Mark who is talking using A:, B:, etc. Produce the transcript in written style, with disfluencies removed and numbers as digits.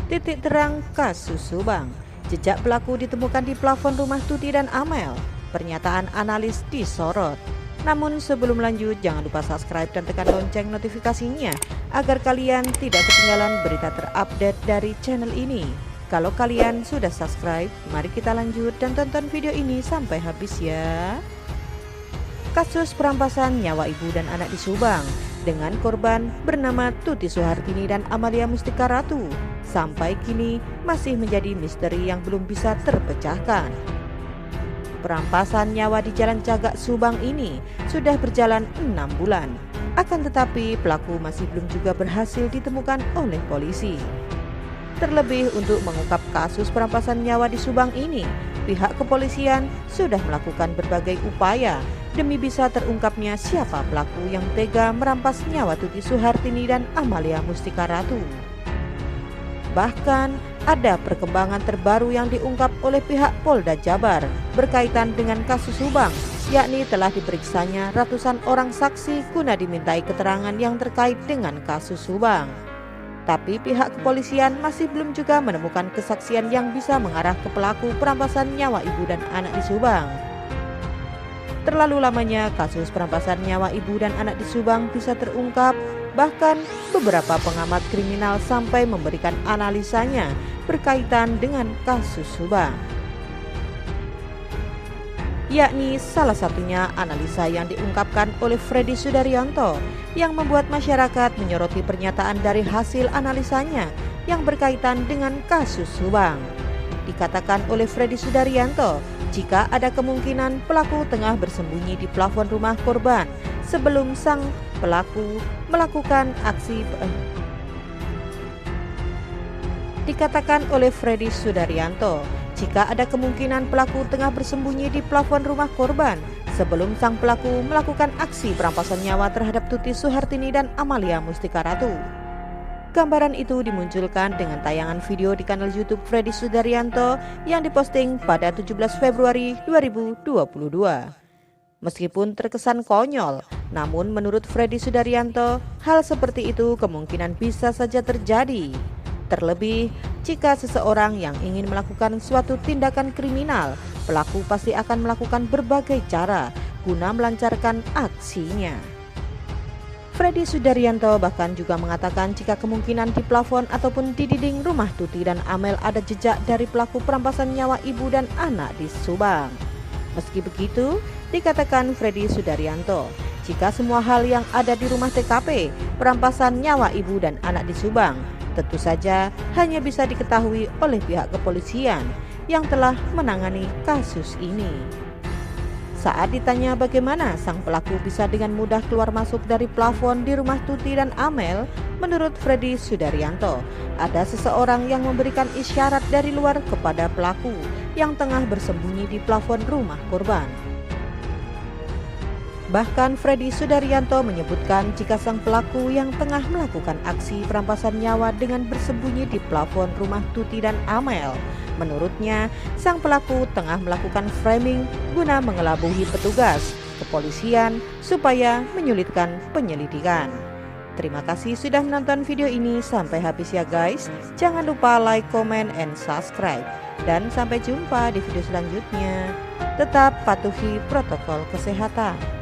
A: Titik terang kasus Subang. Jejak pelaku ditemukan di plafon rumah Tuti dan Amel. Pernyataan analis disorot. Namun sebelum lanjut, jangan lupa subscribe dan tekan lonceng notifikasinya agar kalian tidak ketinggalan berita terupdate dari channel ini. Kalau kalian sudah subscribe, mari kita lanjut dan tonton video ini sampai habis ya. Kasus perampasan nyawa ibu dan anak di Subang dengan korban bernama Tuti Suhartini dan Amalia Mustika Ratu sampai kini masih menjadi misteri yang belum bisa terpecahkan. Perampasan nyawa di Jalan Cagak Subang ini sudah berjalan 6 bulan. Akan tetapi pelaku masih belum juga berhasil ditemukan oleh polisi. Terlebih untuk mengungkap kasus perampasan nyawa di Subang ini, pihak kepolisian sudah melakukan berbagai upaya demi bisa terungkapnya siapa pelaku yang tega merampas nyawa Tuti Suhartini dan Amalia Mustika Ratu. Bahkan ada perkembangan terbaru yang diungkap oleh pihak Polda Jabar berkaitan dengan kasus Subang, yakni telah diperiksanya ratusan orang saksi guna dimintai keterangan yang terkait dengan kasus Subang. Tapi pihak kepolisian masih belum juga menemukan kesaksian yang bisa mengarah ke pelaku perampasan nyawa ibu dan anak di Subang. Terlalu lamanya kasus perampasan nyawa ibu dan anak di Subang bisa terungkap, bahkan beberapa pengamat kriminal sampai memberikan analisanya berkaitan dengan kasus Subang. Yakni salah satunya analisa yang diungkapkan oleh Freddy Sudaryanto yang membuat masyarakat menyoroti pernyataan dari hasil analisanya yang berkaitan dengan kasus Subang. Dikatakan oleh Freddy Sudaryanto, jika ada kemungkinan pelaku tengah bersembunyi di plafon rumah korban sebelum sang pelaku melakukan aksi. Dikatakan oleh Freddy Sudaryanto, jika ada kemungkinan pelaku tengah bersembunyi di plafon rumah korban sebelum sang pelaku melakukan aksi perampasan nyawa terhadap Tuti Suhartini dan Amalia Mustika Ratu. Gambaran itu dimunculkan dengan tayangan video di kanal YouTube Freddy Sudaryanto yang diposting pada 17 Februari 2022. Meskipun terkesan konyol, namun menurut Freddy Sudaryanto, hal seperti itu kemungkinan bisa saja terjadi. Terlebih, jika seseorang yang ingin melakukan suatu tindakan kriminal, pelaku pasti akan melakukan berbagai cara guna melancarkan aksinya. Freddy Sudaryanto bahkan juga mengatakan jika kemungkinan di plafon ataupun di dinding rumah Tuti dan Amel ada jejak dari pelaku perampasan nyawa ibu dan anak di Subang. Meski begitu, dikatakan Freddy Sudaryanto, jika semua hal yang ada di rumah TKP perampasan nyawa ibu dan anak di Subang tentu saja hanya bisa diketahui oleh pihak kepolisian yang telah menangani kasus ini. Saat ditanya bagaimana sang pelaku bisa dengan mudah keluar masuk dari plafon di rumah Tuti dan Amel, menurut Freddy Sudaryanto, ada seseorang yang memberikan isyarat dari luar kepada pelaku yang tengah bersembunyi di plafon rumah korban. Bahkan Freddy Sudaryanto menyebutkan jika sang pelaku yang tengah melakukan aksi perampasan nyawa dengan bersembunyi di plafon rumah Tuti dan Amel, menurutnya sang pelaku tengah melakukan framing guna mengelabuhi petugas kepolisian supaya menyulitkan penyelidikan. Terima kasih sudah menonton video ini sampai habis ya guys. Jangan lupa like, comment, and subscribe. Dan sampai jumpa di video selanjutnya. Tetap patuhi protokol kesehatan.